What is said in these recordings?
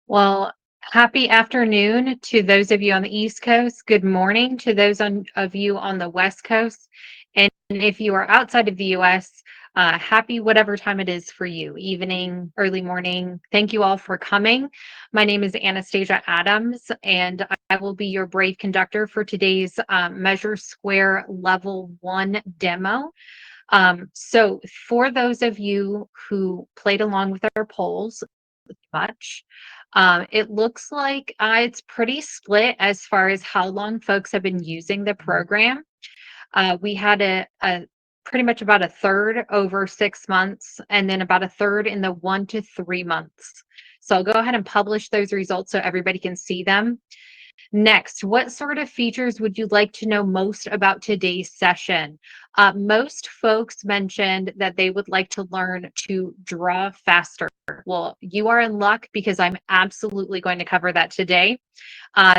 Well, happy afternoon to those of you on the East Coast. Good morning to of you on the West Coast. And if you are outside of the US, happy whatever time it is for you, evening, early morning. Thank you all for coming. My name is Anastasia Adams, and I will be your brave conductor for today's MeasureSquare Level 1 demo. So for those of you who played along with our polls, much. It looks like it's pretty split as far as how long folks have been using the program. We had a pretty much about a third over 6 months, and then about a third in the 1 to 3 months. So I'll go ahead and publish those results so everybody can see them. Next, what sort of features would you like to know most about today's session? Most folks mentioned that they would like to learn to draw faster. Well, you are in luck because I'm absolutely going to cover that today.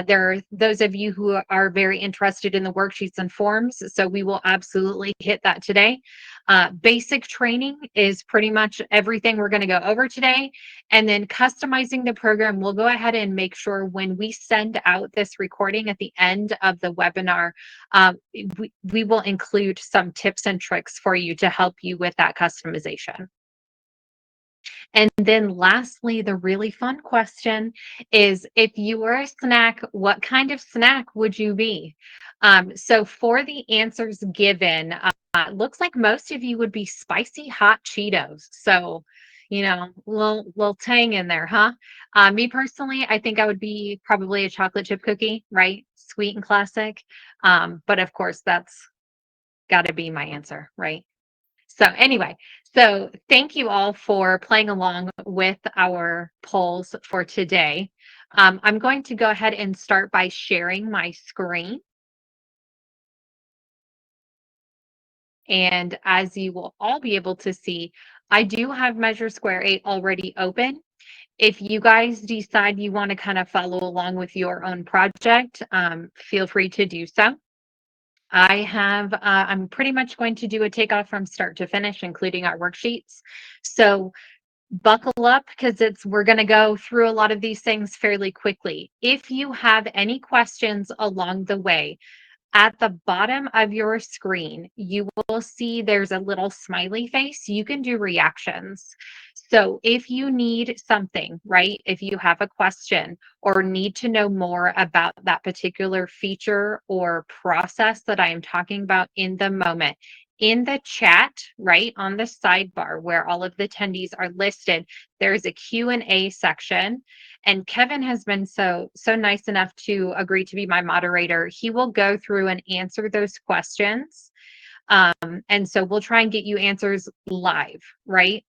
There are those of you who are very interested in the worksheets and forms, so we will absolutely hit that today. Basic training is pretty much everything we're going to go over today. And then customizing the program, we'll go ahead and make sure when we send out this recording at the end of the webinar, we will include some tips and tricks for you to help you with that customization. And then lastly, the really fun question is, if you were a snack, what kind of snack would you be? So for the answers given, it looks like most of you would be spicy hot Cheetos. So, little tang in there, huh? Me personally, I think I would be probably a chocolate chip cookie, right? Sweet and classic. But of course, that's got to be my answer, right? So anyway, so thank you all for playing along with our polls for today. I'm going to go ahead and start by sharing my screen. And as you will all be able to see, I do have MeasureSquare 8 already open. If you guys decide you want to kind of follow along with your own project, feel free to do so. I'm pretty much going to do a takeoff from start to finish, including our worksheets. So buckle up because we're going to go through a lot of these things fairly quickly. If you have any questions along the way, at the bottom of your screen, you will see there's a little smiley face. You can do reactions. So if you need something, right, if you have a question or need to know more about that particular feature or process that I am talking about in the moment, in the chat, right, on the sidebar where all of the attendees are listed, there's a Q&A section. And Kevin has been so nice enough to agree to be my moderator. He will go through and answer those questions. And so we'll try and get you answers live, right?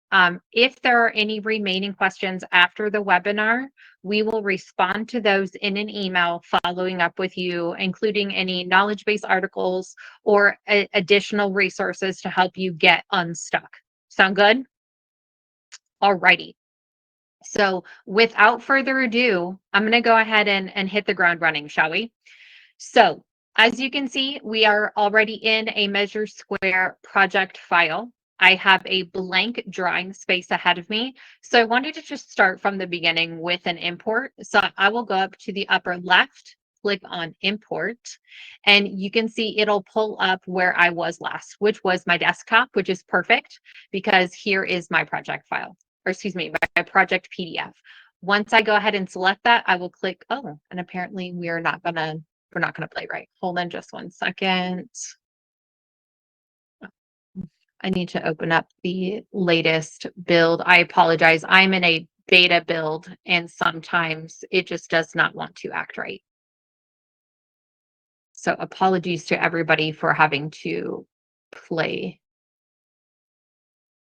If there are any remaining questions after the webinar, we will respond to those in an email following up with you, including any knowledge-based articles or additional resources to help you get unstuck. Sound good? All righty. So without further ado, I'm going to go ahead and hit the ground running, shall we? So as you can see, we are already in a MeasureSquare project file. I have a blank drawing space ahead of me. So I wanted to just start from the beginning with an import. So I will go up to the upper left, click on import, and you can see it'll pull up where I was last, which was my desktop, which is perfect because here is my project file, or excuse me, my project PDF. Once I go ahead and select that, I will click, oh, and apparently we're not gonna play right. Hold on just 1 second. I need to open up the latest build. I apologize. I'm in a beta build and sometimes it just does not want to act right. So apologies to everybody for having to play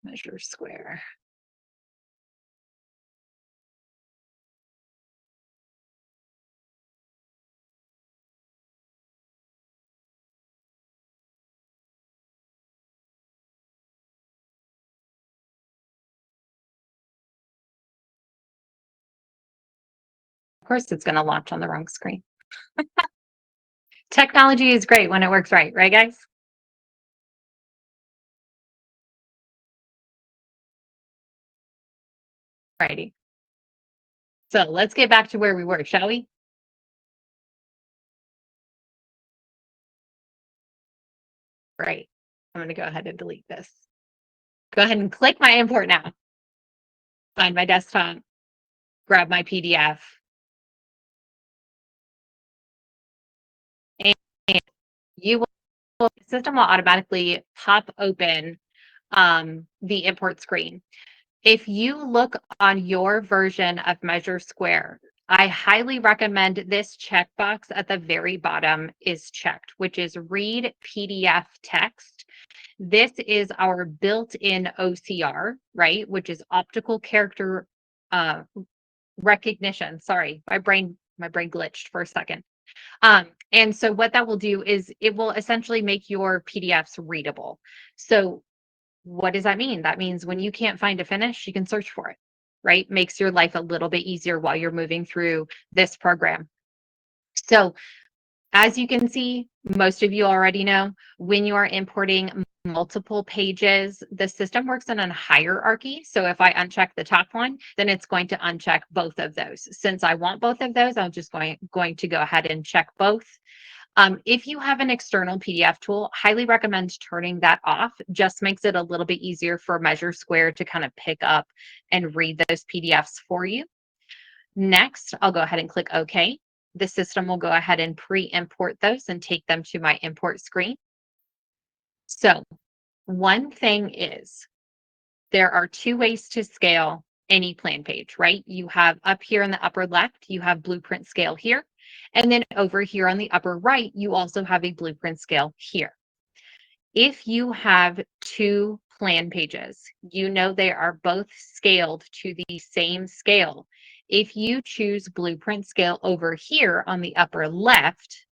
MeasureSquare. Of course, it's going to launch on the wrong screen. Technology is great when it works right, right, guys? Righty. So let's get back to where we were, shall we? Right. I'm going to go ahead and delete this. Go ahead and click my import now. Find my desktop, grab my PDF, and you will, the system will automatically pop open the import screen. If you look on your version of MeasureSquare, I highly recommend this checkbox at the very bottom is checked, which is read PDF text. This is our built-in OCR, right? Which is optical character uh, recognition. Sorry, my brain glitched for a second. And so what that will do is it will essentially make your PDFs readable. So what does that mean? That means when you can't find a finish, you can search for it, right? Makes your life a little bit easier while you're moving through this program. So as you can see, most of you already know, when you are importing multiple pages, the system works in a hierarchy. So if I uncheck the top one, then it's going to uncheck both of those. Since I want both of those, I'm just going to go ahead and check both. If you have an external PDF tool, highly recommend turning that off. Just makes it a little bit easier for MeasureSquare to kind of pick up and read those PDFs for you. Next, I'll go ahead and click OK. The system will go ahead and pre-import those and take them to my import screen. So one thing is there are two ways to scale any plan page, right? You have up here in the upper left, you have blueprint scale here. And then over here on the upper right, you also have a blueprint scale here. If you have two plan pages, you know they are both scaled to the same scale. If you choose blueprint scale over here on the upper left,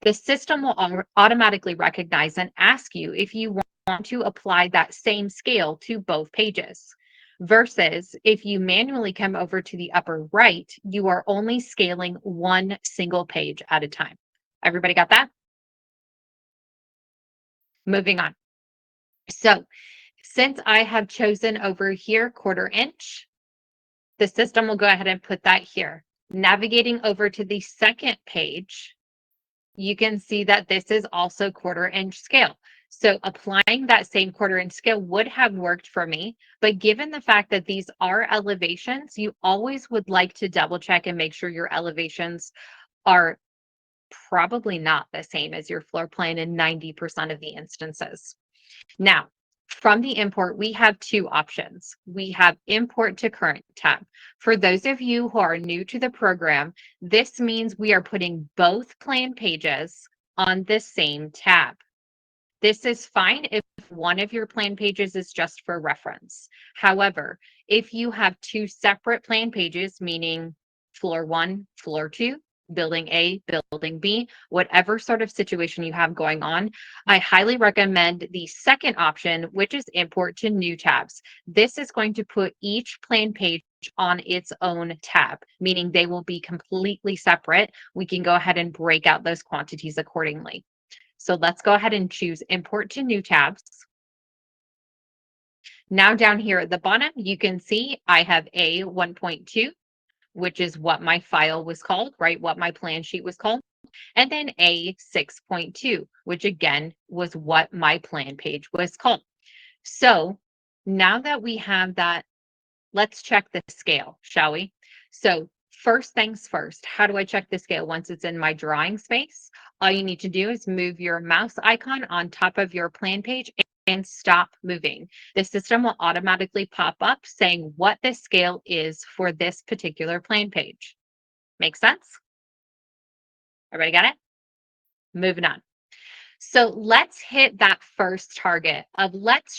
the system will automatically recognize and ask you if you want to apply that same scale to both pages. Versus if you manually come over to the upper right, you are only scaling one single page at a time. Everybody got that? Moving on. So since I have chosen over here 1/4 inch, the system will go ahead and put that here. Navigating over to the second page, you can see that this is also 1/4 inch scale. So applying that same 1/4 inch scale would have worked for me, but given the fact that these are elevations, you always would like to double check and make sure your elevations are probably not the same as your floor plan in 90% of the instances. Now, from the import, we have two options. We have import to current tab. For those of you who are new to the program, this means we are putting both plan pages on the same tab. This is fine if one of your plan pages is just for reference. However, if you have two separate plan pages, meaning floor 1, floor 2, building A, building B, whatever sort of situation you have going on, I highly recommend the second option, which is import to new tabs. This is going to put each plan page on its own tab, meaning they will be completely separate. We can go ahead and break out those quantities accordingly. So let's go ahead and choose import to new tabs. Now down here at the bottom, you can see I have A 1.2, which is what my file was called, right? What my plan sheet was called. And then A 6.2, which again was what my plan page was called. So now that we have that, let's check the scale, shall we? So first things first, how do I check the scale once it's in my drawing space? All you need to do is move your mouse icon on top of your plan page and stop moving. The system will automatically pop up saying what the scale is for this particular plan page. Make sense? Everybody got it? Moving on. So let's hit that first target of let's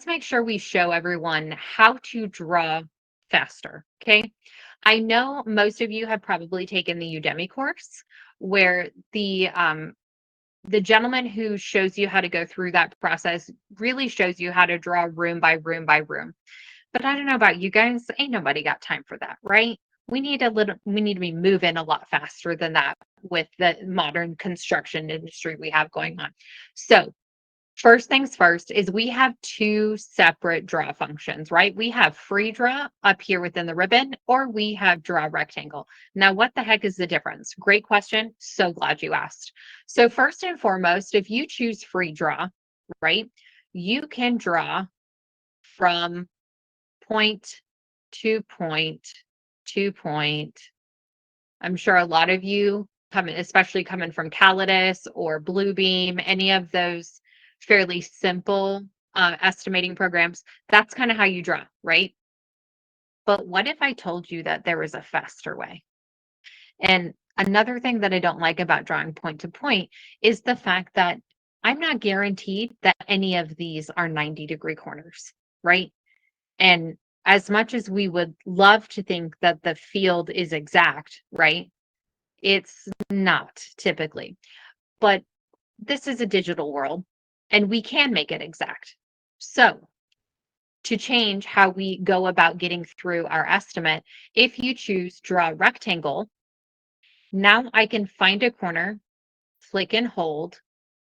make sure we show everyone how to draw faster, okay? I know most of you have probably taken the Udemy course where the gentleman who shows you how to go through that process really shows you how to draw room by room by room. But I don't know about you guys, ain't nobody got time for that, right? We need to be moving a lot faster than that with the modern construction industry we have going on. So First things first is we have two separate draw functions, right? We have free draw up here within the ribbon, or we have draw rectangle. Now, what the heck is the difference? Great question. So glad you asked. So first and foremost, if you choose free draw, right, you can draw from point to point to point. I'm sure a lot of you coming, especially coming from Calidus or Bluebeam, any of those fairly simple estimating programs, that's kind of how you draw, right? But what if I told you that there was a faster way? And another thing that I don't like about drawing point to point is the fact that I'm not guaranteed that any of these are 90-degree corners, right? And as much as we would love to think that the field is exact, right? It's not typically, but this is a digital world and we can make it exact. So, to change how we go about getting through our estimate, if you choose draw rectangle, now I can find a corner, click and hold,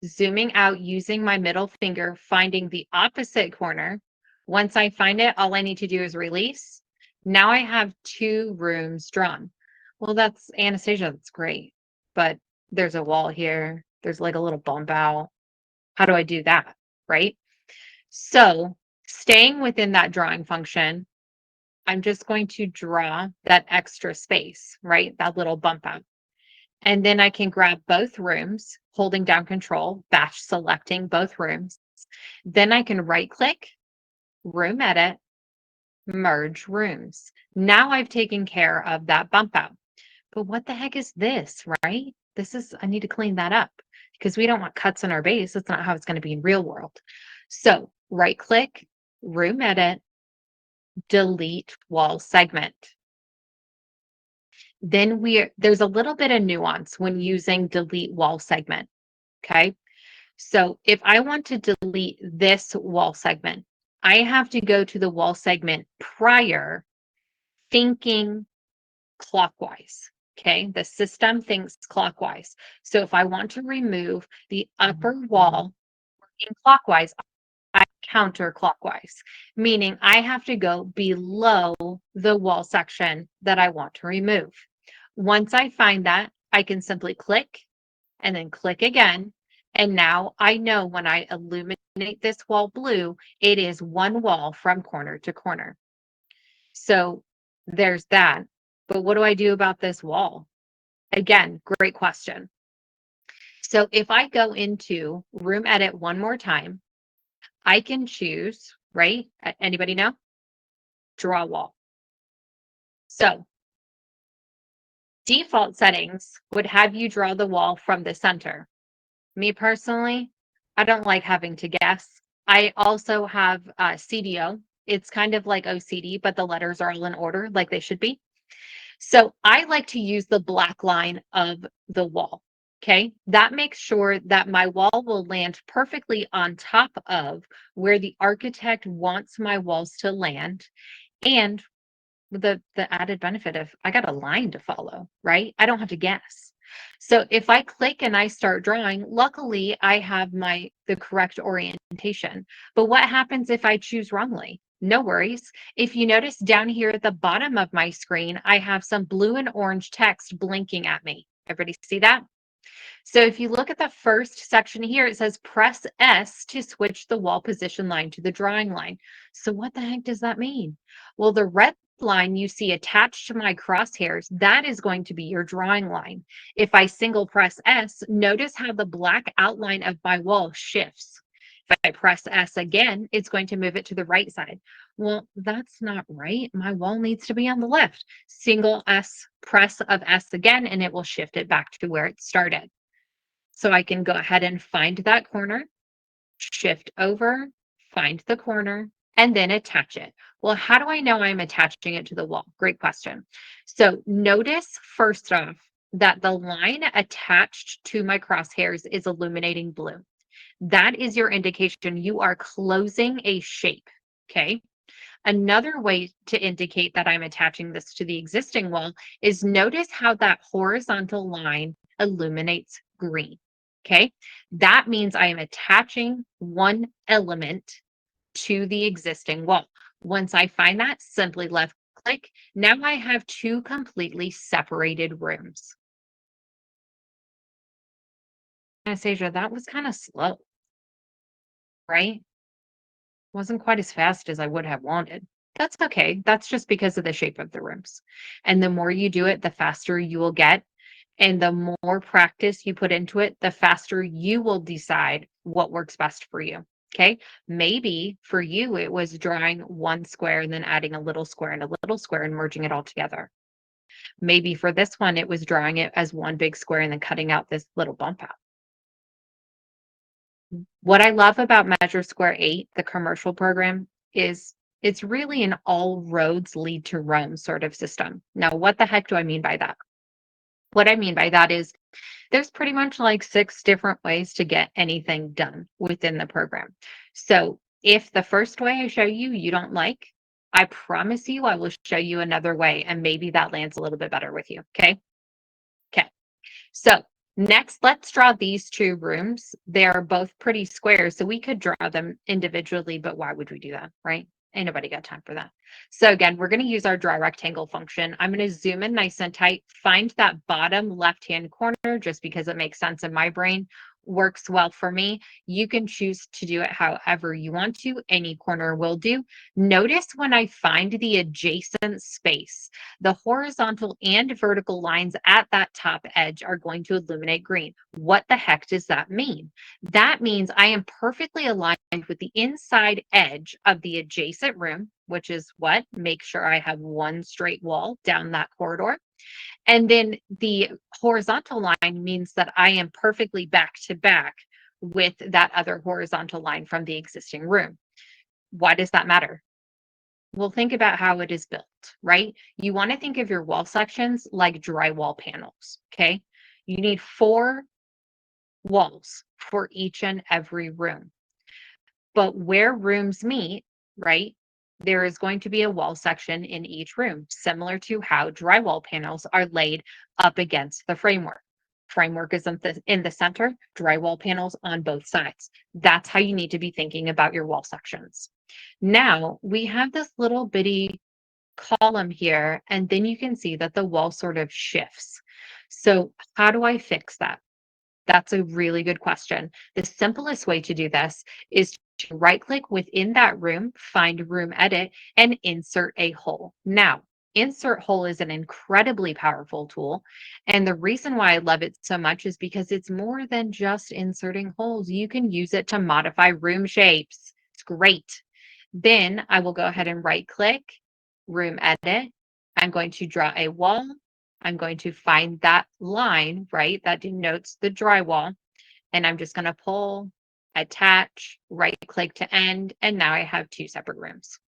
zooming out using my middle finger, finding the opposite corner. Once I find it, all I need to do is release. Now I have two rooms drawn. Well, that's Anastasia, that's great. But there's a wall here. There's like a little bump out. How do I do that? Right? So staying within that drawing function, I'm just going to draw that extra space, right? That little bump out. And then I can grab both rooms, holding down control, batch selecting both rooms. Then I can right click, room edit, merge rooms. Now I've taken care of that bump out. But what the heck is this, right? I need to clean that up because we don't want cuts on our base. That's not how it's going to be in real world. So right click, room edit, delete wall segment. Then there's a little bit of nuance when using delete wall segment. Okay. So if I want to delete this wall segment, I have to go to the wall segment prior, thinking clockwise. Okay. The system thinks clockwise. So if I want to remove the upper wall working clockwise, I counterclockwise, meaning I have to go below the wall section that I want to remove. Once I find that, I can simply click and then click again. And now I know when I illuminate this wall blue, it is one wall from corner to corner. So there's that. But what do I do about this wall? Again, great question. So if I go into room edit one more time, I can choose, right? Anybody know? Draw wall. So default settings would have you draw the wall from the center. Me personally, I don't like having to guess. I also have CDO. It's kind of like OCD, but the letters are all in order like they should be. So I like to use the black line of the wall. Okay, that makes sure that my wall will land perfectly on top of where the architect wants my walls to land. And the added benefit of I got a line to follow, right? I don't have to guess. So if I click and I start drawing, luckily I have the correct orientation. But what happens if I choose wrongly? No worries. If you notice down here at the bottom of my screen, I have some blue and orange text blinking at me. Everybody see that? So if you look at the first section here, it says press S to switch the wall position line to the drawing line. So what the heck does that mean? Well, the red line you see attached to my crosshairs, that is going to be your drawing line. If I single press S, notice how the black outline of my wall shifts. If I press S again, it's going to move it to the right side. Well, that's not right. My wall needs to be on the left. Single S, press of S again, and it will shift it back to where it started. So I can go ahead and find that corner, shift over, find the corner, and then attach it. Well, how do I know I'm attaching it to the wall? Great question. So notice first off that the line attached to my crosshairs is illuminating blue. That is your indication you are closing a shape, okay? Another way to indicate that I'm attaching this to the existing wall is notice how that horizontal line illuminates green. Okay. That means I am attaching one element to the existing wall. Once I find that, simply left click. Now I have two completely separated rooms. Anastasia, that was kind of slow, right? Wasn't quite as fast as I would have wanted. That's okay. That's just because of the shape of the rooms. And the more you do it, the faster you will get. And the more practice you put into it, the faster you will decide what works best for you. Okay. Maybe for you, it was drawing one square and then adding a little square and a little square and merging it all together. Maybe for this one, it was drawing it as one big square and then cutting out this little bump out. What I love about MeasureSquare 8, the commercial program, is it's really an all roads lead to Rome sort of system. Now, what the heck do I mean by that? What I mean by that is there's pretty much like 6 different ways to get anything done within the program. So, if the first way I show you you don't like, I promise you I will show you another way and maybe that lands a little bit better with you. Okay? Okay. So next, let's draw these two rooms. They're both pretty square, so we could draw them individually, but why would we do that, right? Ain't nobody got time for that. So again, we're going to use our draw rectangle function. I'm going to zoom in nice and tight, find that bottom left-hand corner just because it makes sense in my brain, works well for me. You can choose to do it however you want to. Any corner will do. Notice when I find the adjacent space, the horizontal and vertical lines at that top edge are going to illuminate green. What the heck does that mean? That means I am perfectly aligned with the inside edge of the adjacent room, which is what? Make sure I have one straight wall down that corridor. And then the horizontal line means that I am perfectly back to back with that other horizontal line from the existing room. Why does that matter? Well, think about how it is built, right? You want to think of your wall sections like drywall panels, okay? You need 4 walls for each and every room. But where rooms meet, right, there is going to be a wall section in each room, similar to how drywall panels are laid up against the framework. Framework is in the center, drywall panels on both sides. That's how you need to be thinking about your wall sections. Now we have this little bitty column here, and then you can see that the wall sort of shifts. So how do I fix that? That's a really good question. The simplest way to do this is to right click within that room, find room edit, and insert a hole. Now, insert hole is an incredibly powerful tool. And the reason why I love it so much is because it's more than just inserting holes. You can use it to modify room shapes. It's great. Then I will go ahead and right click, room edit. I'm going to draw a wall. I'm going to find that line, right, that denotes the drywall, and I'm just going to pull, attach, right click to end, and now I have 2 separate rooms.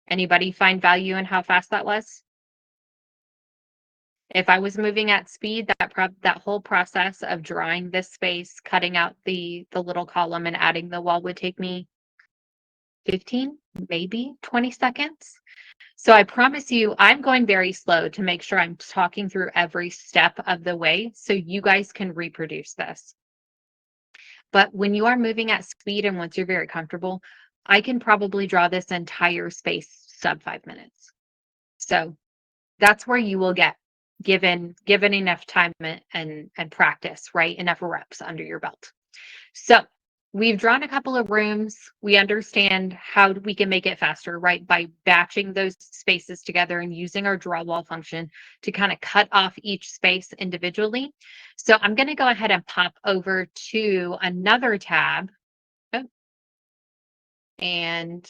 Anybody find value in how fast that was? If I was moving at speed, that whole process of drawing this space, cutting out the little column and adding the wall would take me 15, maybe 20 seconds. So I promise you, I'm going very slow to make sure I'm talking through every step of the way so you guys can reproduce this. But when you are moving at speed and once you're very comfortable, I can probably draw this entire space sub 5 minutes. So that's where you will get given enough time and practice, right? Enough reps under your belt. So we've drawn a couple of rooms. We understand how we can make it faster, right? By batching those spaces together and using our draw wall function to kind of cut off each space individually. So I'm going to go ahead and pop over to another tab and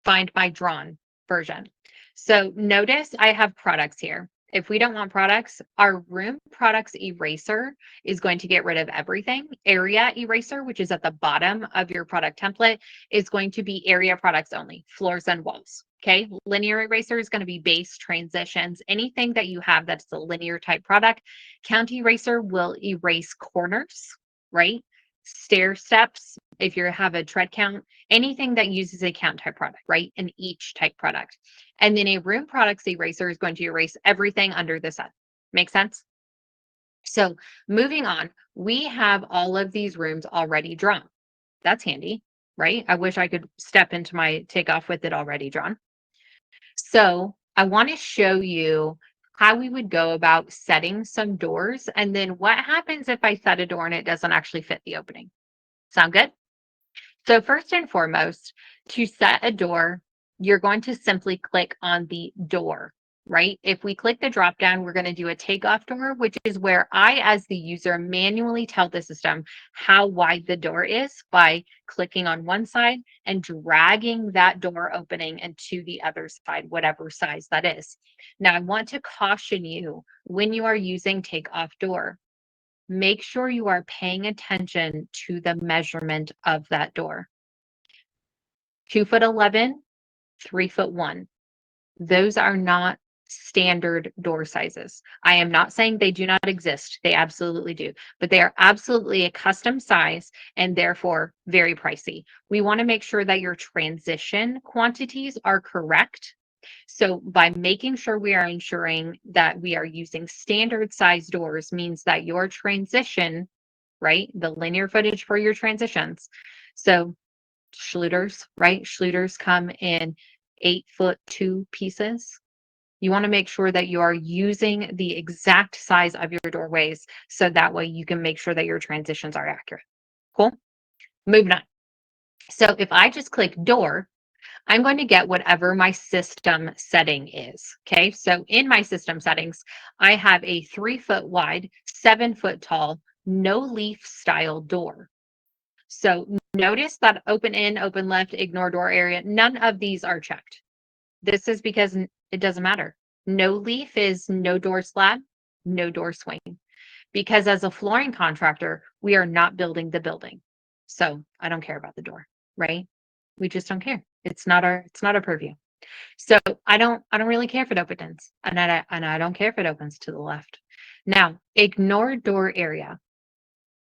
find my drawn version. So notice I have products here. If we don't want products, our room products eraser is going to get rid of everything. Area eraser, which is at the bottom of your product template, is going to be area products only, floors and walls. Okay. Linear eraser is going to be base, transitions, anything that you have that's a linear type product. Count eraser will erase corners, right? Stair steps, if you have a tread count, anything that uses a count type product, right? An each type product. And then a room products eraser is going to erase everything under the sun. Make sense? So moving on, we have all of these rooms already drawn. That's handy, right? I wish I could step into my Takeoff with it already drawn. So I want to show you how we would go about setting some doors, and then what happens if I set a door and it doesn't actually fit the opening. Sound good? So first and foremost, to set a door, you're going to simply click on the door, right? If we click the drop down, we're going to do a takeoff door, which is where I, as the user, manually tell the system how wide the door is by clicking on one side and dragging that door opening into the other side, whatever size that is. Now, I want to caution you when you are using takeoff door, make sure you are paying attention to the measurement of that door. 2'11", 3'1". Those are not standard door sizes. I am not saying they do not exist. They absolutely do, but they are absolutely a custom size and therefore very pricey. We want to make sure that your transition quantities are correct. So by making sure we are ensuring that we are using standard size doors means that your transition, right, the linear footage for your transitions. So Schluters, right? Schluters come in 8'2" pieces. You want to make sure that you are using the exact size of your doorways so that way you can make sure that your transitions are accurate. Cool? Moving on. So if I just click door, I'm going to get whatever my system setting is. Okay. So in my system settings, I have a 3-foot wide, 7-foot tall, no leaf style door. So notice that open in, open left, ignore door area, none of these are checked. This is because it doesn't matter. No leaf is no door slab, no door swing. Because as a flooring contractor, we are not building the building. So I don't care about the door, right? We just don't care. It's not our purview. So I don't really care if it opens, and I don't care if it opens to the left. Now, ignore door area.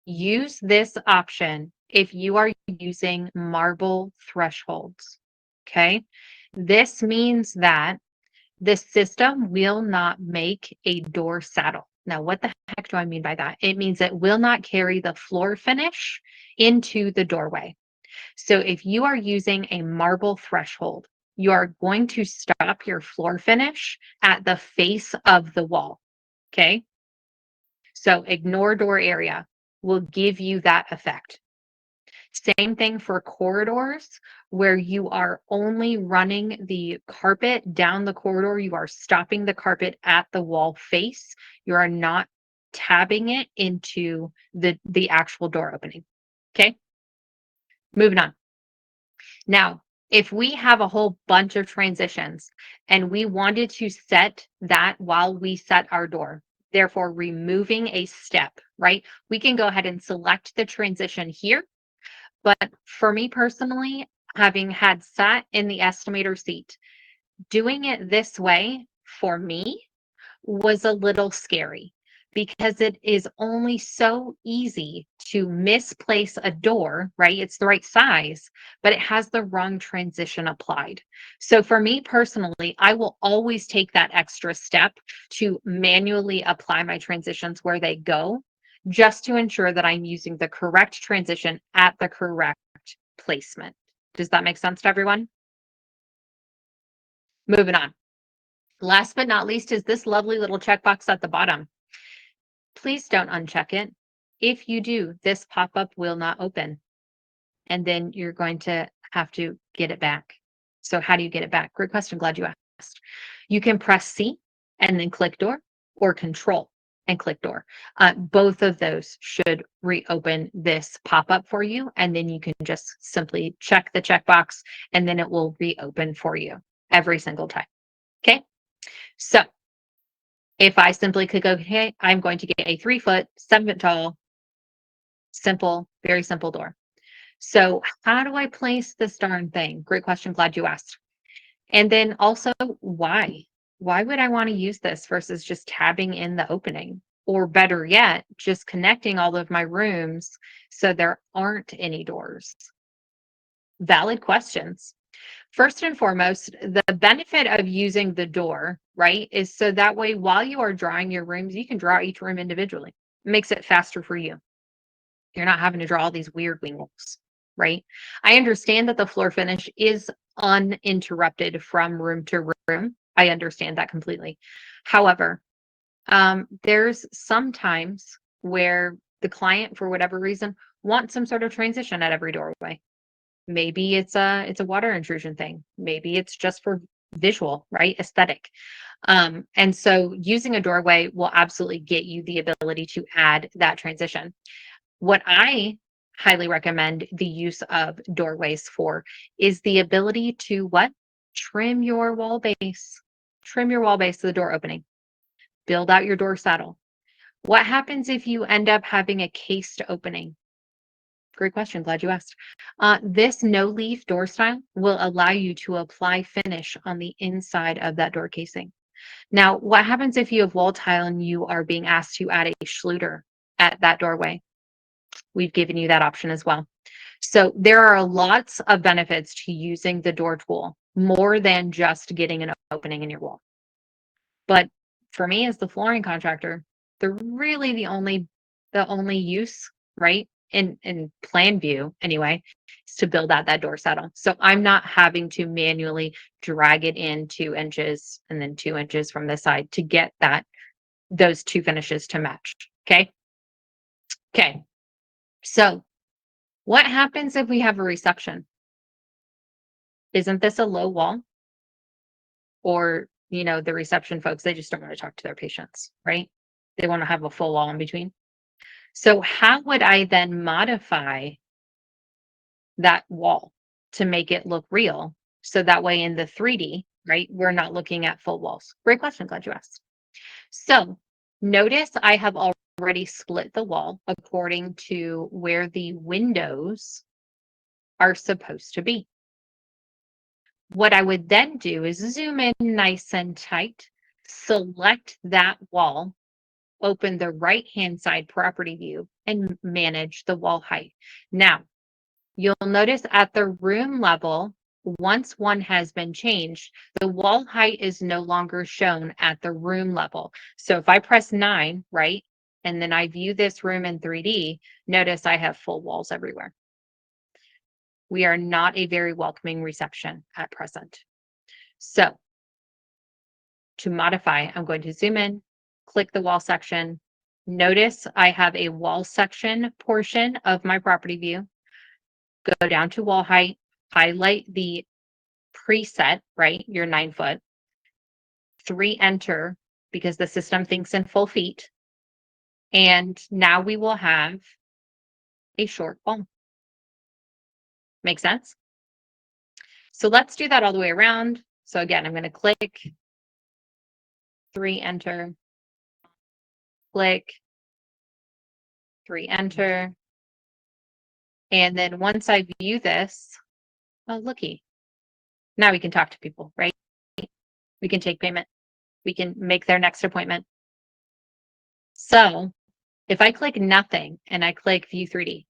Use this option if you are using marble thresholds. Okay. This means that the system will not make a door saddle. Now, what the heck do I mean by that? It means it will not carry the floor finish into the doorway. So if you are using a marble threshold, you are going to stop your floor finish at the face of the wall. Okay. So ignore door area will give you that effect. Same thing for corridors, where you are only running the carpet down the corridor. You are stopping the carpet at the wall face. You are not tabbing it into the actual door opening. Okay. Moving on. Now, if we have a whole bunch of transitions and we wanted to set that while we set our door, therefore removing a step, right? We can go ahead and select the transition here. But for me personally, having had sat in the estimator seat, doing it this way for me was a little scary because it is only so easy to misplace a door, right? It's the right size, but it has the wrong transition applied. So for me personally, I will always take that extra step to manually apply my transitions where they go, just to ensure that I'm using the correct transition at the correct placement. Does that make sense to everyone? Moving on. Last but not least is this lovely little checkbox at the bottom. Please don't uncheck it. If you do, this pop-up will not open. And then you're going to have to get it back. So how do you get it back? Great question. Glad you asked. You can press C and then click door, or Control and click door. Both of those should reopen this pop-up for you. And then you can just simply check the checkbox and then it will reopen for you every single time. Okay. So if I simply click OK, I'm going to get a 3-foot, 7-foot tall, simple, very simple door. So how do I place this darn thing? Great question. Glad you asked. And then also, why? Why would I want to use this versus just tabbing in the opening? Or better yet, just connecting all of my rooms so there aren't any doors? Valid questions. First and foremost, the benefit of using the door, right, is so that way while you are drawing your rooms, you can draw each room individually. makes it faster for you. You're not having to draw all these weird wingles, right? I understand that the floor finish is uninterrupted from room to room. I understand that completely. However, there's sometimes where the client, for whatever reason, wants some sort of transition at every doorway. Maybe it's a water intrusion thing. Maybe it's just for visual, right? Aesthetic. And so using a doorway will absolutely get you the ability to add that transition. What I highly recommend the use of doorways for is the ability to what? Trim your wall base. Trim your wall base to the door opening. Build out your door saddle. What happens if you end up having a cased opening? Great question. Glad you asked. This no-leaf door style will allow you to apply finish on the inside of that door casing. Now, what happens if you have wall tile and you are being asked to add a Schluter at that doorway? We've given you that option as well. So there are lots of benefits to using the door tool, more than just getting an opening in your wall. But for me as the flooring contractor, the only use, right? In plan view anyway, is to build out that door saddle. So I'm not having to manually drag it in 2 inches and then 2 inches from the side to get those two finishes to match. Okay. Okay. So what happens if we have a reception? Isn't this a low wall? Or, the reception folks, they just don't want to talk to their patients, right? They want to have a full wall in between. So how would I then modify that wall to make it look real? So that way in the 3D, right, we're not looking at full walls. Great question. Glad you asked. So notice I have already split the wall according to where the windows are supposed to be. What I would then do is zoom in nice and tight, select that wall, open the right-hand side property view, and manage the wall height. Now, you'll notice at the room level, once one has been changed, the wall height is no longer shown at the room level. So if I press 9, right, and then I view this room in 3D, notice I have full walls everywhere. We are not a very welcoming reception at present. So to modify, I'm going to zoom in, click the wall section. Notice I have a wall section portion of my property view. Go down to wall height, highlight the preset, right? Your 9 foot. 3 enter because the system thinks in full feet. And now we will have a short wall. Make sense? So let's do that all the way around. So again, I'm going to click, 3 enter, click, 3 enter. And then once I view this, oh, looky. Now we can talk to people, right? We can take payment. We can make their next appointment. So if I click nothing and I click view 3D,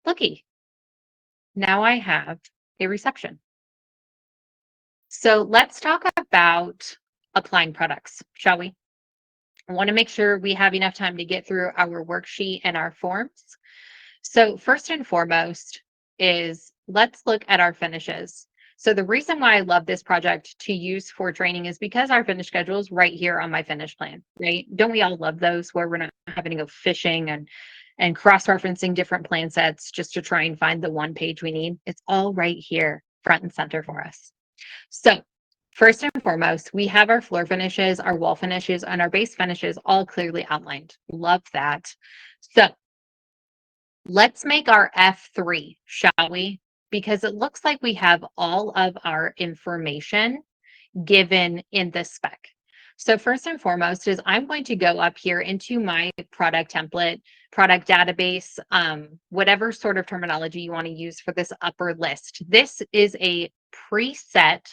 looky, now I have a reception. So let's talk about applying products, shall we? I want to make sure we have enough time to get through our worksheet and our forms. So first and foremost is let's look at our finishes. So the reason why I love this project to use for training is because our finish schedule is right here on my finish plan, right? Don't we all love those where we're not having to go fishing and cross-referencing different plan sets just to try and find the one page we need? It's all right here, front and center for us. So first and foremost, we have our floor finishes, our wall finishes, and our base finishes all clearly outlined. Love that. So let's make our F3, shall we? Because it looks like we have all of our information given in the spec. So first and foremost is I'm going to go up here into my product template, product database, whatever sort of terminology you want to use for this upper list. This is a preset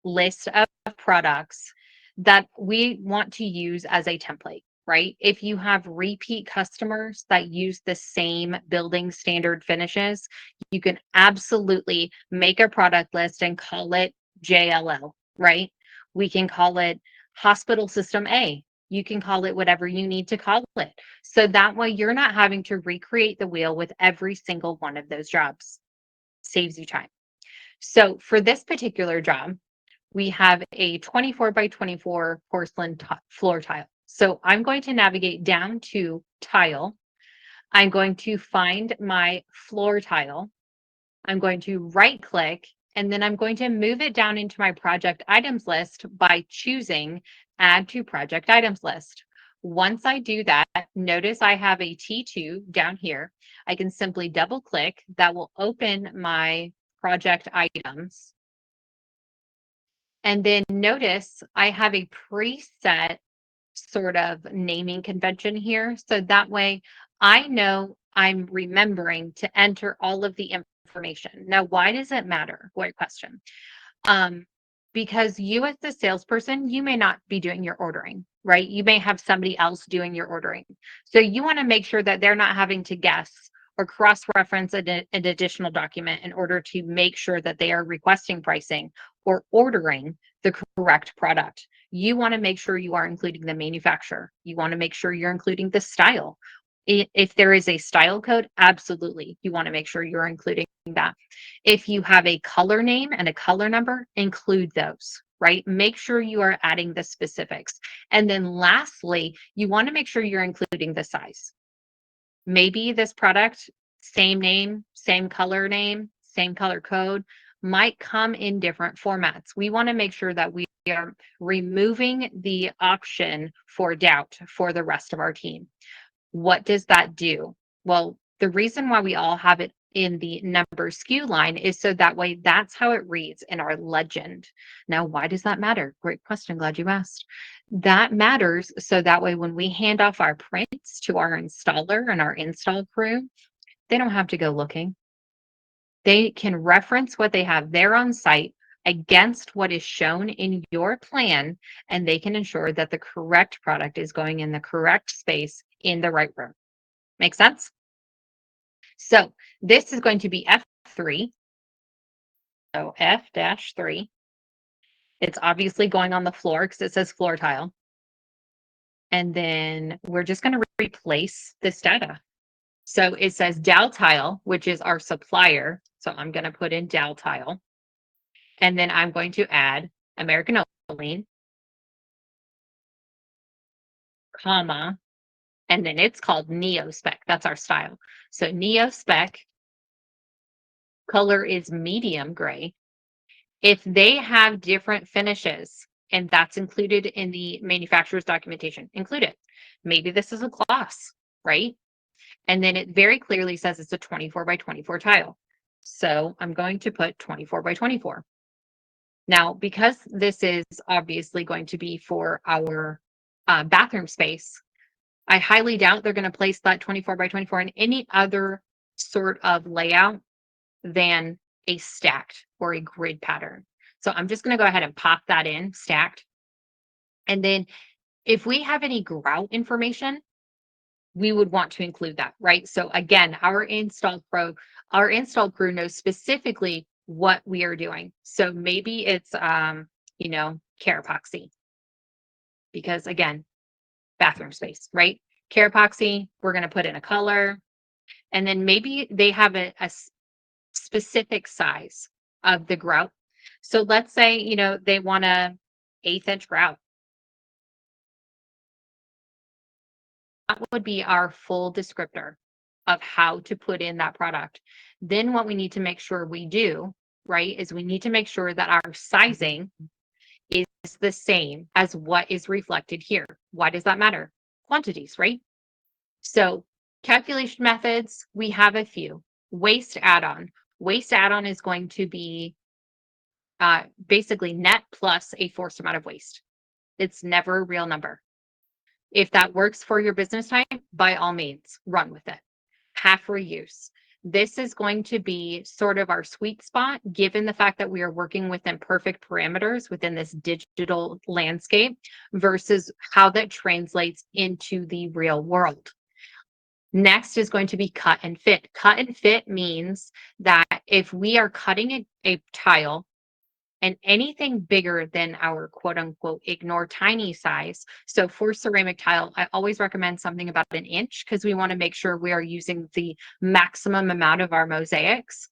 list of products that we want to use as a template, right? If you have repeat customers that use the same building standard finishes, you can absolutely make a product list and call it JLL, right? We can call it Hospital System A, You can call it whatever you need to call it. So that way you're not having to recreate the wheel with every single one of those jobs. Saves you time. So for this particular job, we have a 24 by 24 porcelain floor tile. So I'm going to navigate down to tile. I'm going to find my floor tile. I'm going to right click, and then I'm going to move it down into my project items list by choosing add to project items list. Once I do that, notice I have a T2 down here. I can simply double click. That will open my project items. And then notice I have a preset sort of naming convention here. So that way I know I'm remembering to enter all of the information. Now, why does it matter? Great question. Um, because you as the salesperson, you may not be doing your ordering, right? You may have somebody else doing your ordering. So you want to make sure that they're not having to guess or cross-reference an additional document in order to make sure that they are requesting pricing or ordering the correct product. You want to make sure you are including the manufacturer. You want to make sure you're including the style. If there is a style code, absolutely. You want to make sure you're including that. If you have a color name and a color number, include those, right? Make sure you are adding the specifics. And then lastly, you want to make sure you're including the size. Maybe this product, same name, same color name, same color code, might come in different formats. We want to make sure that we are removing the option for doubt for the rest of our team. What does that do? Well, the reason why we all have it in the number SKU line is so that way that's how it reads in our legend. Now, why does that matter? Great question. Glad you asked. That matters so that way when we hand off our prints to our installer and our install crew, they don't have to go looking. They can reference what they have there on site against what is shown in your plan, and they can ensure that the correct product is going in the correct space in the right room. Make sense? So this is going to be F3. So F-3. It's obviously going on the floor because it says floor tile. And then we're just going to replace this data. So it says Dow Tile, which is our supplier. So I'm going to put in Dow Tile. And then I'm going to add American Olean, comma, and then it's called Neo Spec. That's our style. So Neo Spec, color is medium gray. If they have different finishes, and that's included in the manufacturer's documentation, include it. Maybe this is a gloss, right? And then it very clearly says it's a 24 by 24 tile. So I'm going to put 24 by 24. Now, because this is obviously going to be for our bathroom space, I highly doubt they're going to place that 24 by 24 in any other sort of layout than a stacked or a grid pattern. So I'm just going to go ahead and pop that in stacked. And then if we have any grout information, we would want to include that, right? So again, our install crew knows specifically what we are doing. So maybe it's, care epoxy, because again, bathroom space, right? Care epoxy, we're going to put in a color, and then maybe they have a specific size of the grout. So let's say, they want a 1/8 inch grout. That would be our full descriptor of how to put in that product. Then what we need to make sure we do, right, is we need to make sure that our sizing is the same as what is reflected here. Why does that matter? Quantities, right? So calculation methods, we have a few. Waste add-on. Waste add-on is going to be basically net plus a forced amount of waste. It's never a real number. If that works for your business type, by all means, run with it. Half reuse. This is going to be sort of our sweet spot, given the fact that we are working within perfect parameters within this digital landscape versus how that translates into the real world. Next is going to be cut and fit. Cut and fit means that if we are cutting a tile And anything bigger than our quote unquote ignore tiny size. So for ceramic tile, I always recommend something about an inch because we want to make sure we are using the maximum amount of our mosaics.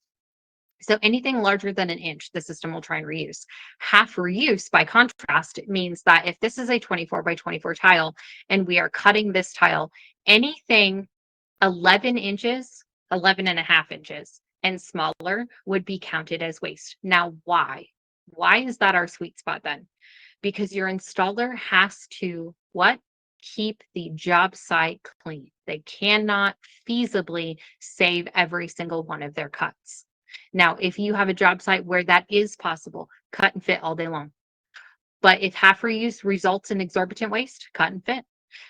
So anything larger than an inch, the system will try and reuse. Half reuse, by contrast, means that if this is a 24 by 24 tile and we are cutting this tile, anything 11 inches, 11 and a half inches and smaller would be counted as waste. Now, why? Why is that our sweet spot then? Because your installer has to what? Keep the job site clean. They cannot feasibly save every single one of their cuts. Now, if you have a job site where that is possible, cut and fit all day long. But if half reuse results in exorbitant waste, cut and fit.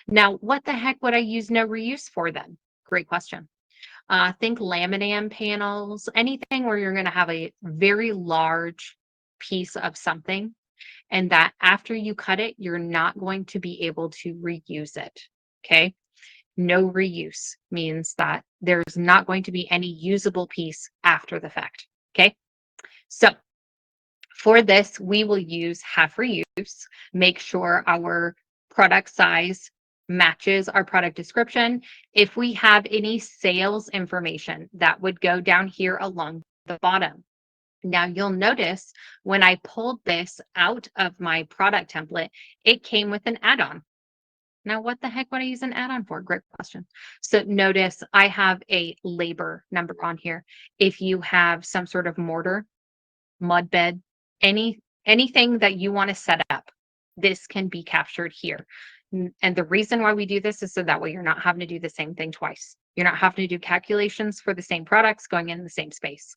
Now, what the heck would I use no reuse for then? Great question. Think laminate panels, anything where you're going to have a very large piece of something, and that after you cut it, you're not going to be able to reuse it. Okay. No reuse means that there's not going to be any usable piece after the fact. Okay. So for this, we will use half reuse, make sure our product size matches our product description. If we have any sales information, that would go down here along the bottom. Now you'll notice when I pulled this out of my product template, it came with an add-on. Now, what the heck would I use an add-on for? Great question. So notice I have a labor number on here. If you have some sort of mortar, mud bed, anything that you want to set up, this can be captured here. And the reason why we do this is so that way you're not having to do the same thing twice. You're not having to do calculations for the same products going in the same space.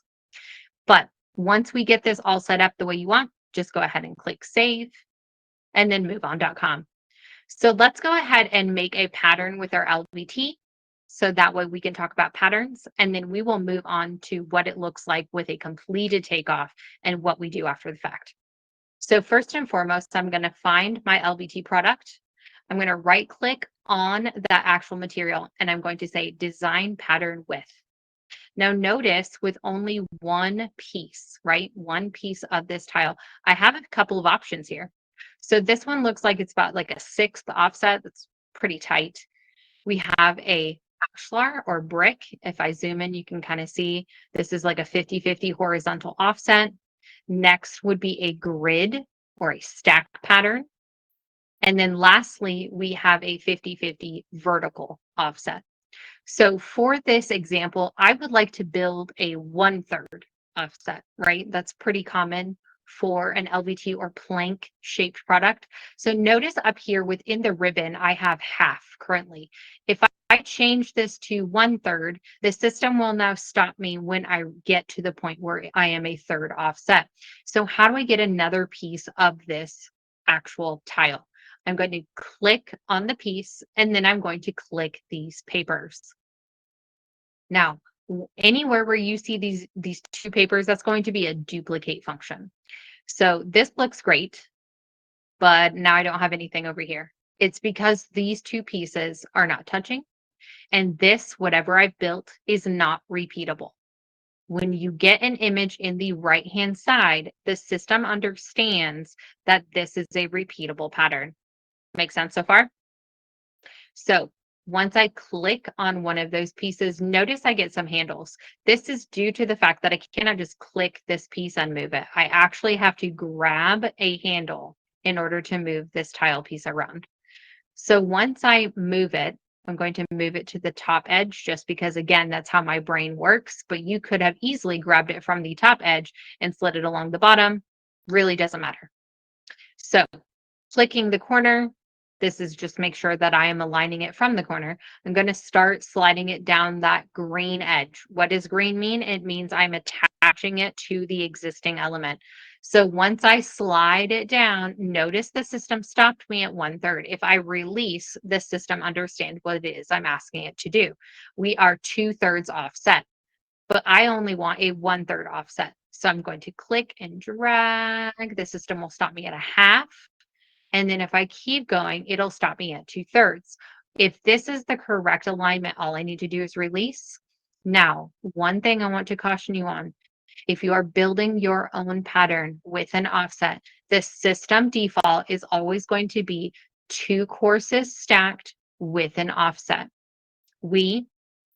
But once we get this all set up the way you want, just go ahead and click save and then move on.com. So let's go ahead and make a pattern with our LVT. So that way we can talk about patterns, and then we will move on to what it looks like with a completed takeoff and what we do after the fact. So first and foremost, I'm going to find my LVT product. I'm going to right click on that actual material and I'm going to say design pattern with. Now notice with only one piece, right? One piece of this tile, I have a couple of options here. So this one looks like it's about like a 1/6 offset. That's pretty tight. We have a ashlar or brick. If I zoom in, you can kind of see this is like a 50-50 horizontal offset. Next would be a grid or a stack pattern. And then lastly, we have a 50-50 vertical offset. So for this example, I would like to build a 1/3 offset, right? That's pretty common for an LVT or plank shaped product. So notice up here within the ribbon, I have half currently. If I change this to 1/3, the system will now stop me when I get to the point where I am a 1/3 offset. So how do I get another piece of this actual tile? I'm going to click on the piece and then I'm going to click these papers. Now, anywhere where you see these two papers, that's going to be a duplicate function. So this looks great, but now I don't have anything over here. It's because these two pieces are not touching, and this, whatever I've built, is not repeatable. When you get an image in the right-hand side, the system understands that this is a repeatable pattern. Make sense so far? So once I click on one of those pieces, notice I get some handles. This is due to the fact that I cannot just click this piece and move it. I actually have to grab a handle in order to move this tile piece around. So once I move it, I'm going to move it to the top edge just because, again, that's how my brain works. But you could have easily grabbed it from the top edge and slid it along the bottom. Really doesn't matter. So clicking the corner, this is just make sure that I am aligning it from the corner. I'm going to start sliding it down that green edge. What does green mean? It means I'm attaching it to the existing element. So once I slide it down, notice the system stopped me at 1/3. If I release, the system understands what it is I'm asking it to do. We are 2/3 offset, but I only want a 1/3 offset. So I'm going to click and drag. The system will stop me at a half. And then if I keep going, it'll stop me at 2/3. If this is the correct alignment, all I need to do is release. Now, one thing I want to caution you on, If you are building your own pattern with an offset, the system default is always going to be 2 courses stacked with an offset. We,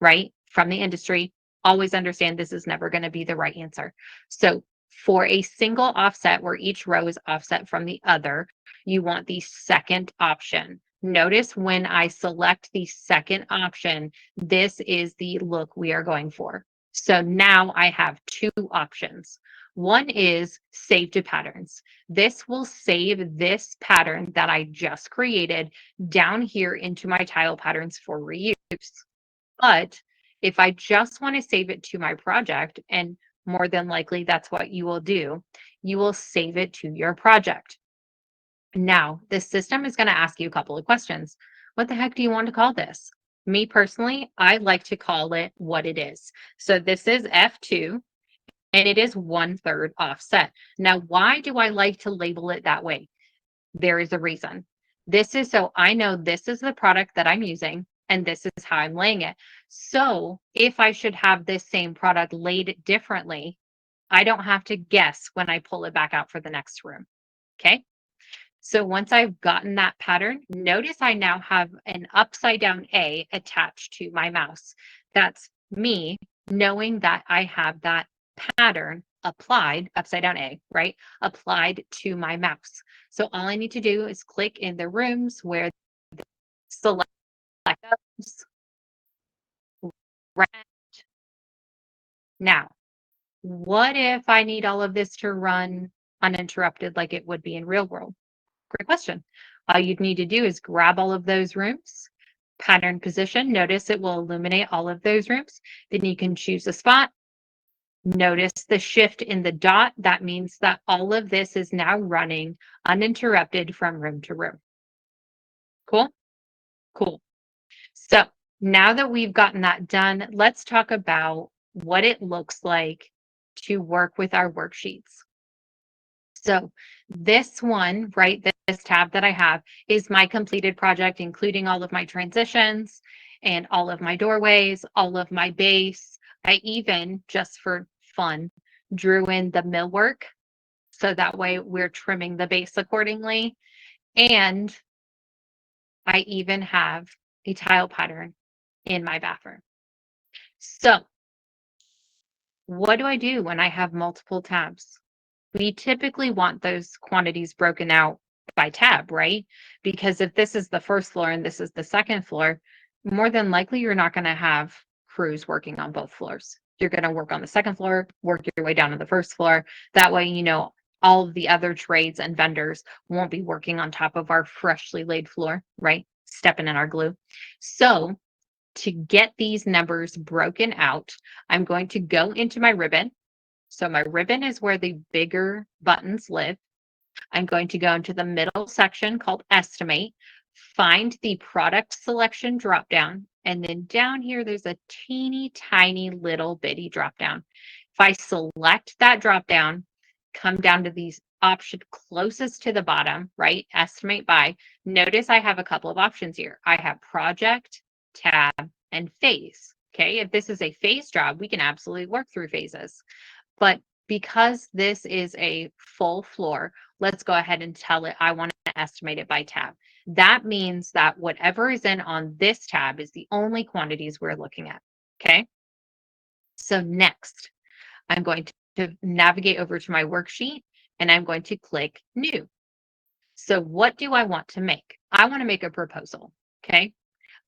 right, from the industry, always understand this is never going to be the right answer. So for a single offset where each row is offset from the other, you want the second option. Notice when I select the second option, this is the look we are going for. So now I have 2 options. One is save to patterns. This will save this pattern that I just created down here into my tile patterns for reuse. But if I just want to save it to my project, and more than likely that's what you will do, you will save it to your project. Now, the system is going to ask you a couple of questions. What the heck do you want to call this? Me personally, I like to call it what it is. So this is F2 and it is 1/3 offset. Now, why do I like to label it that way? There is a reason. This is so I know this is the product that I'm using and this is how I'm laying it. So if I should have this same product laid differently, I don't have to guess when I pull it back out for the next room. Okay. So once I've gotten that pattern, notice I now have an upside down A attached to my mouse. That's me knowing that I have that pattern applied, upside down A, right? Applied to my mouse. So all I need to do is click in the rooms where select those. Right. Now, what if I need all of this to run uninterrupted like it would be in real world? Great question. All you'd need to do is grab all of those rooms, pattern position. Notice it will illuminate all of those rooms. Then you can choose a spot. Notice the shift in the dot. That means that all of this is now running uninterrupted from room to room. Cool? Cool. So now that we've gotten that done, let's talk about what it looks like to work with our worksheets. So this one, right, this tab that I have is my completed project, including all of my transitions and all of my doorways, all of my base. I even, just for fun, drew in the millwork. So that way we're trimming the base accordingly. And I even have a tile pattern in my bathroom. So what do I do when I have multiple tabs? We typically want those quantities broken out by tab, right? Because if this is the first floor and this is the second floor, more than likely you're not going to have crews working on both floors. You're going to work on the second floor, work your way down to the first floor. That way, all of the other trades and vendors won't be working on top of our freshly laid floor, right? Stepping in our glue. So to get these numbers broken out, I'm going to go into my ribbon. So my ribbon is where the bigger buttons live. I'm going to go into the middle section called Estimate, find the product selection dropdown, and then down here, there's a teeny tiny little bitty dropdown. If I select that dropdown, come down to these options closest to the bottom, right? Estimate by. Notice I have a couple of options here. I have project, tab, and phase. Okay, if this is a phase job, we can absolutely work through phases. But because this is a full floor, let's go ahead and tell it I want to estimate it by tab. That means that whatever is in on this tab is the only quantities we're looking at. Okay. So next, I'm going to navigate over to my worksheet and I'm going to click new. So what do I want to make? I want to make a proposal. Okay.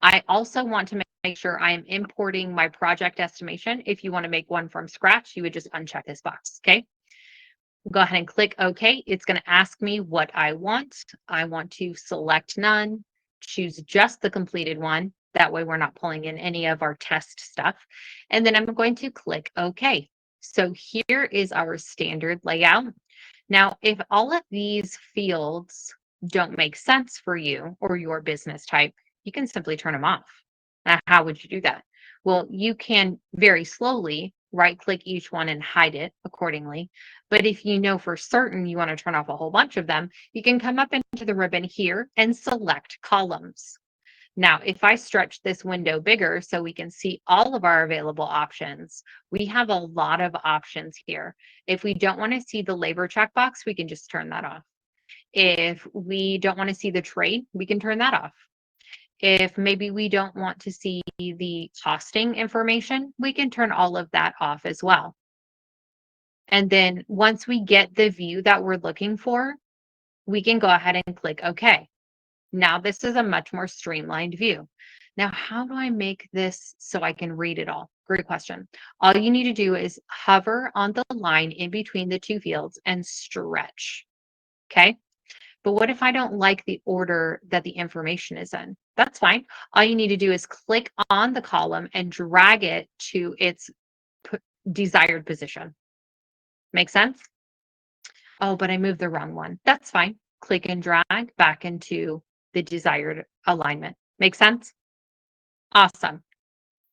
I also want to make sure I am importing my project estimation. If you want to make one from scratch, you would just uncheck this box, okay? Go ahead and click OK. It's going to ask me what I want. I want to select none, choose just the completed one. That way we're not pulling in any of our test stuff. And then I'm going to click OK. So here is our standard layout. Now, if all of these fields don't make sense for you or your business type, you can simply turn them off. Now, how would you do that? Well, you can very slowly right click each one and hide it accordingly. But if you know for certain you want to turn off a whole bunch of them, you can come up into the ribbon here and select columns. Now, if I stretch this window bigger so we can see all of our available options, we have a lot of options here. If we don't want to see the labor checkbox, we can just turn that off. If we don't want to see the trade, we can turn that off. If maybe we don't want to see the costing information, we can turn all of that off as well. And then once we get the view that we're looking for, we can go ahead and click OK. Now this is a much more streamlined view. Now, how do I make this so I can read it all? Great question. All you need to do is hover on the line in between the two fields and stretch. Okay. But what if I don't like the order that the information is in? That's fine. All you need to do is click on the column and drag it to its desired position. Make sense? Oh, but I moved the wrong one. That's fine. Click and drag back into the desired alignment. Make sense? Awesome.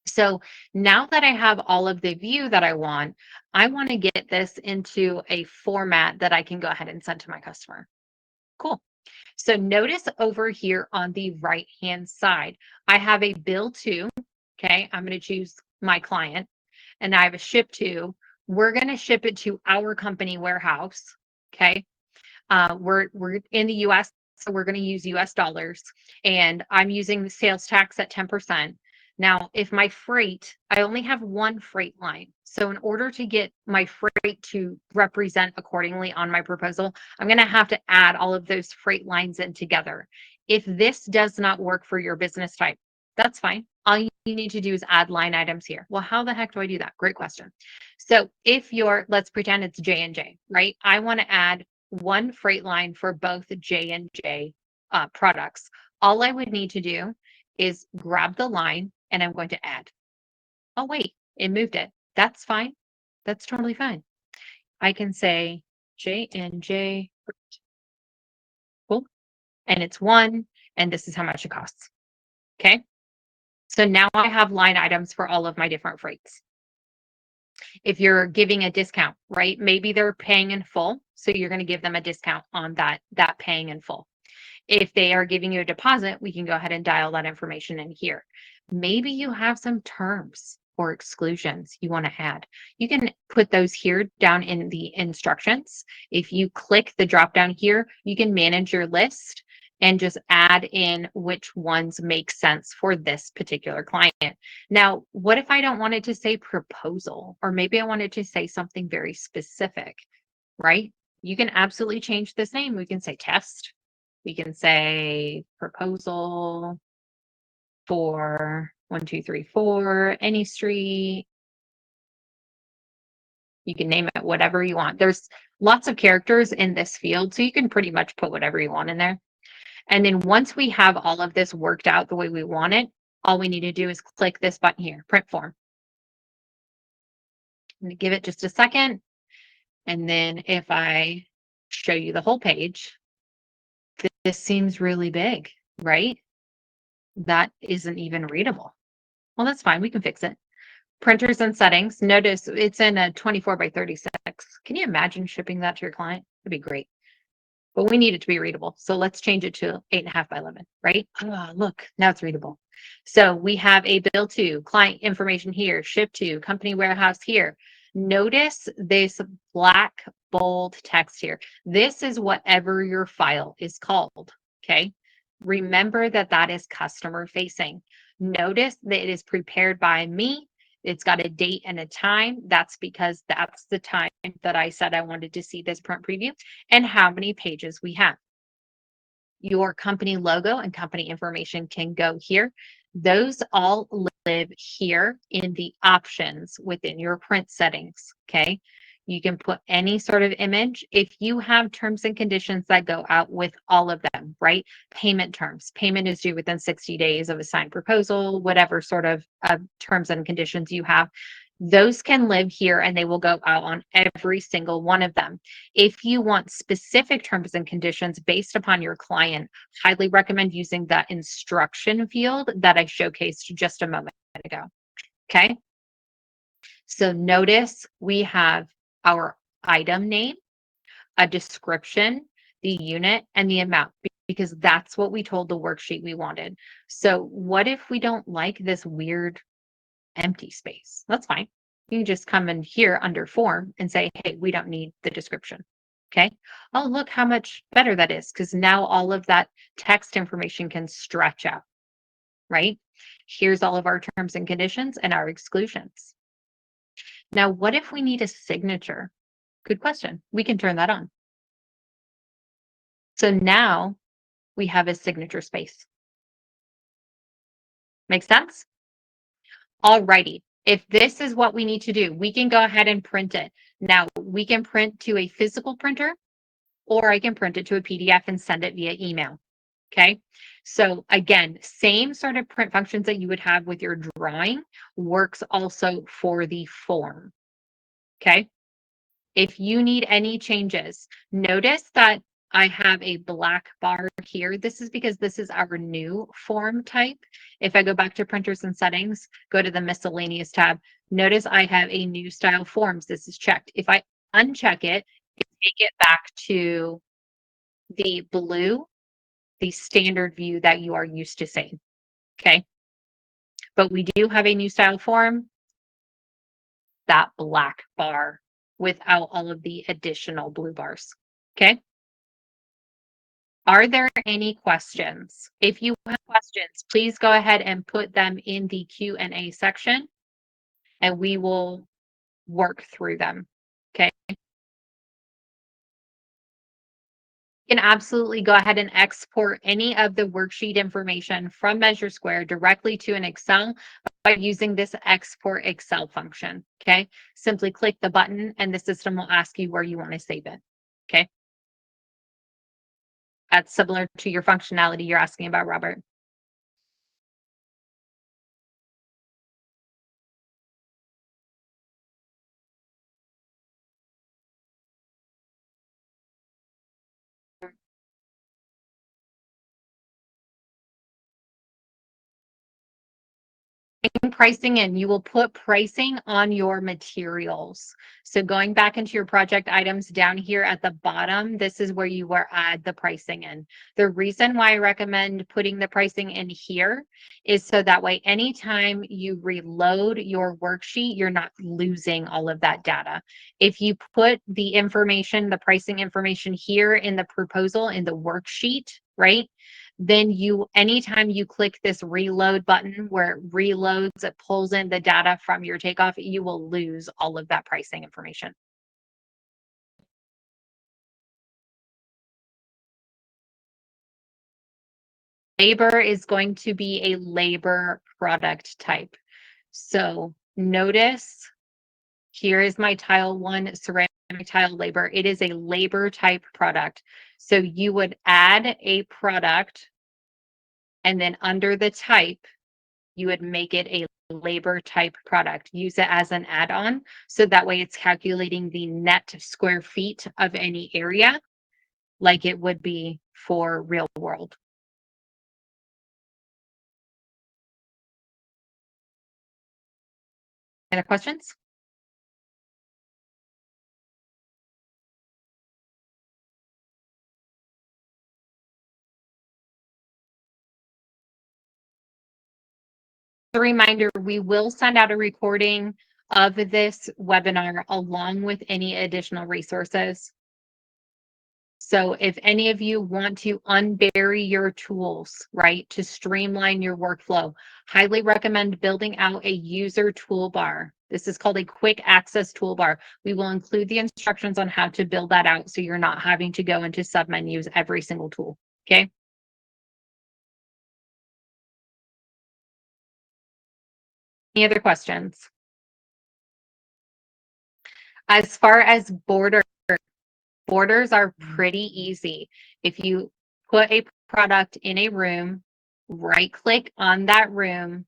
So now that I have all of the view that I want to get this into a format that I can go ahead and send to my customer. Cool. So notice over here on the right-hand side, I have a bill to, okay, I'm going to choose my client, and I have a ship to. We're going to ship it to our company warehouse, okay? We're in the US, so we're going to use US dollars, and I'm using the sales tax at 10%. Now, if my freight, I only have one freight line. So in order to get my freight to represent accordingly on my proposal, I'm going to have to add all of those freight lines in together. If this does not work for your business type, that's fine. All you need to do is add line items here. Well, how the heck do I do that? Great question. So if let's pretend it's J&J, right? I want to add one freight line for both J&J products. All I would need to do is grab the line and I'm going to add. Oh, wait, it moved it. That's fine. That's totally fine. I can say J&J, cool, and it's one, and this is how much it costs. Okay. So now I have line items for all of my different freights. If you're giving a discount, right? Maybe they're paying in full. So you're going to give them a discount on that paying in full. If they are giving you a deposit, we can go ahead and dial that information in here. Maybe you have some terms or exclusions you want to add. You can put those here down in the instructions. If you click the drop down here, you can manage your list and just add in which ones make sense for this particular client. Now, what if I don't want it to say proposal, or maybe I wanted to say something very specific, right? You can absolutely change this name. We can say test. We can say proposal for 1234 any street. You can name it whatever you want. There's lots of characters in this field, so you can pretty much put whatever you want in there. And then once we have all of this worked out the way we want it, all we need to do is click this button here, print form. I'm going to give it just a second. And then if I show you the whole page, this seems really big, right? That isn't even readable. Well, that's fine. We can fix it. Printers and settings. Notice it's in a 24 by 36. Can you imagine shipping that to your client? That'd be great. But we need it to be readable. So let's change it to 8.5 by 11, right? Oh, look, now it's readable. So we have a bill to, client information here, ship to, company warehouse here. Notice this black bold text here. This is whatever your file is called, okay? Remember that that is customer facing. Notice that it is prepared by me. It's got a date and a time. That's because that's the time that I said I wanted to see this print preview and how many pages we have. Your company logo and company information can go here. Those all live here in the options within your print settings, okay? You can put any sort of image. If you have terms and conditions that go out with all of them, right? Payment terms. Payment is due within 60 days of a signed proposal, whatever sort of terms and conditions you have. Those can live here and they will go out on every single one of them. If you want specific terms and conditions based upon your client, highly recommend using that instruction field that I showcased just a moment ago. Okay. So notice we have our item name, a description, the unit, and the amount because that's what we told the worksheet we wanted. So what if we don't like this weird empty space? That's fine. You can just come in here under form and say, hey, we don't need the description. Okay. Oh, look how much better that is because now all of that text information can stretch out, right? Here's all of our terms and conditions and our exclusions. Now, what if we need a signature? Good question. We can turn that on. So now we have a signature space. Make sense? Alrighty. If this is what we need to do, we can go ahead and print it. Now, we can print to a physical printer, or I can print it to a PDF and send it via email. Okay. So again, same sort of print functions that you would have with your drawing works also for the form. Okay. If you need any changes, notice that I have a black bar here. This is because this is our new form type. If I go back to printers and settings, go to the miscellaneous tab, notice I have a new style forms. This is checked. If I uncheck it, take it back to the blue, the standard view that you are used to seeing. Okay. But we do have a new style form, that black bar without all of the additional blue bars. Okay. Are there any questions? If you have questions, please go ahead and put them in the Q&A section and we will work through them. Okay. You can absolutely go ahead and export any of the worksheet information from MeasureSquare directly to an Excel by using this export Excel function. Okay. Simply click the button and the system will ask you where you want to save it. Okay. That's similar to your functionality you're asking about, Robert. Pricing in, you will put pricing on your materials. So going back into your project items down here at the bottom, this is where you will add the pricing in. The reason why I recommend putting the pricing in here is so that way anytime you reload your worksheet, you're not losing all of that data. If you put the information, the pricing information here in the proposal in the worksheet, right? Then you, anytime you click this reload button where it reloads, it pulls in the data from your takeoff, you will lose all of that pricing information. Labor is going to be a labor product type. So notice here is my tile 1 ceramic tile labor. It is a labor type product. So you would add a product and then under the type, you would make it a labor type product. Use it as an add-on. So that way it's calculating the net square feet of any area like it would be for real world. Any other questions? A reminder, we will send out a recording of this webinar along with any additional resources. So if any of you want to unbury your tools, right, to streamline your workflow, highly recommend building out a user toolbar. This is called a quick access toolbar. We will include the instructions on how to build that out so you're not having to go into submenus every single tool, okay? Any other questions? As far as borders are pretty easy. If you put a product in a room, right click on that room,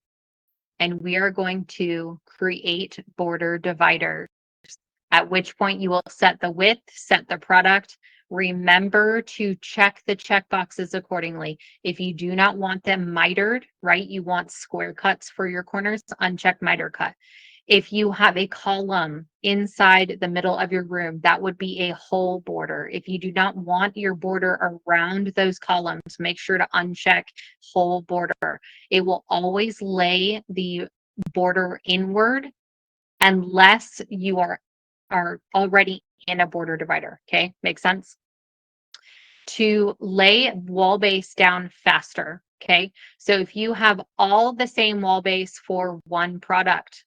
and we are going to create border dividers, at which point you will set the width, set the product. Remember to check the check boxes accordingly. If you do not want them mitered, right, you want square cuts for your corners, uncheck miter cut. If you have a column inside the middle of your room, that would be a whole border. If you do not want your border around those columns, make sure to uncheck whole border. It will always lay the border inward unless you are already in a border divider. Okay, makes sense? To lay wall base down faster. Okay, so if you have all the same wall base for one product,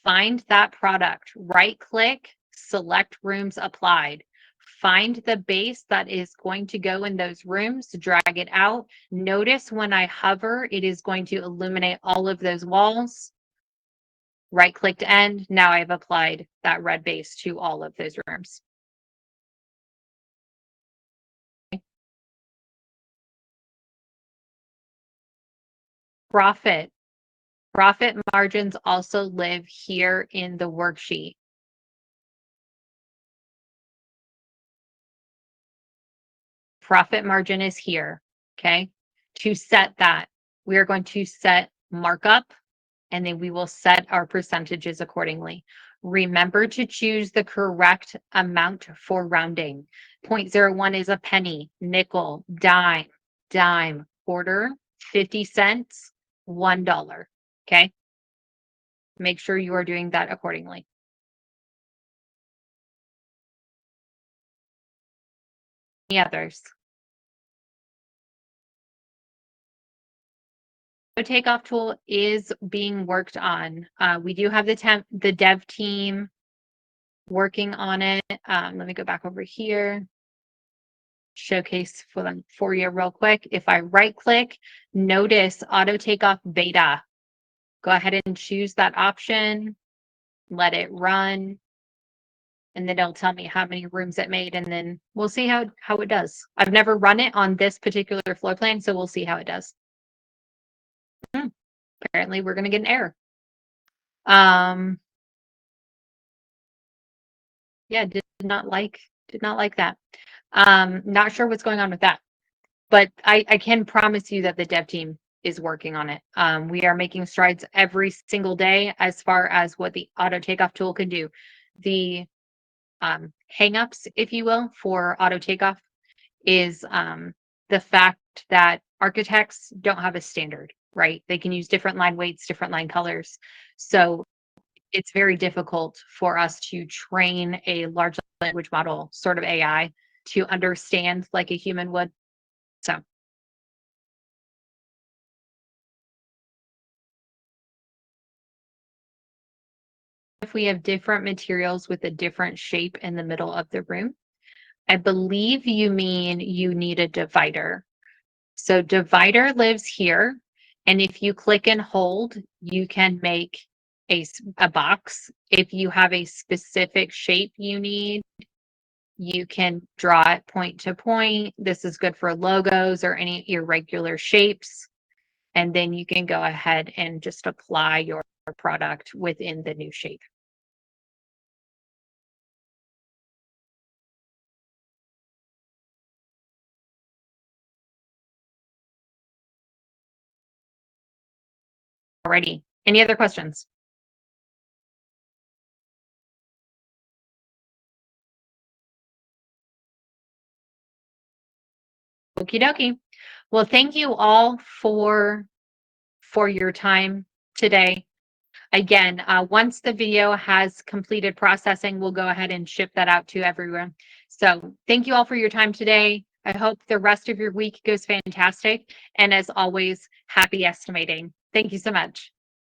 find that product, right click, select rooms applied. Find the base that is going to go in those rooms, drag it out. Notice when I hover, it is going to illuminate all of those walls. Right click to end. Now I've applied that red base to all of those rooms. Profit. Profit margins also live here in the worksheet. Profit margin is here, okay? To set that, we are going to set markup, and then we will set our percentages accordingly. Remember to choose the correct amount for rounding. 0.01 is a penny, nickel, dime, quarter, 50 cents, $1, okay? Make sure you are doing that accordingly. Any others? The Takeoff tool is being worked on. We do have the dev team working on it. Let me go back over here. Showcase for them for you real quick. If I right click, notice auto takeoff beta. Go ahead and choose that option, let it run, and then it'll tell me how many rooms it made, and then we'll see how it does. I've never run it on this particular floor plan, so we'll see how it does. Apparently we're gonna get an error. Yeah, did not like that. Not sure what's going on with that, but I can promise you that the dev team is working on it. We are making strides every single day as far as what the auto takeoff tool can do. The hangups, if you will, for auto takeoff is the fact that architects don't have a standard, right? They can use different line weights, different line colors. So it's very difficult for us to train a large language model sort of AI to understand like a human would. So if we have different materials with a different shape in the middle of the room, I believe you mean you need a divider. So divider lives here. And if you click and hold, you can make a box. If you have a specific shape you need, you can draw it point to point. This is good for logos or any irregular shapes. And then you can go ahead and just apply your product within the new shape. Alrighty. Any other questions? Okie dokie. Well, thank you all for your time today. Again, once the video has completed processing, we'll go ahead and ship that out to everyone. So thank you all for your time today. I hope the rest of your week goes fantastic. And as always, happy estimating. Thank you so much.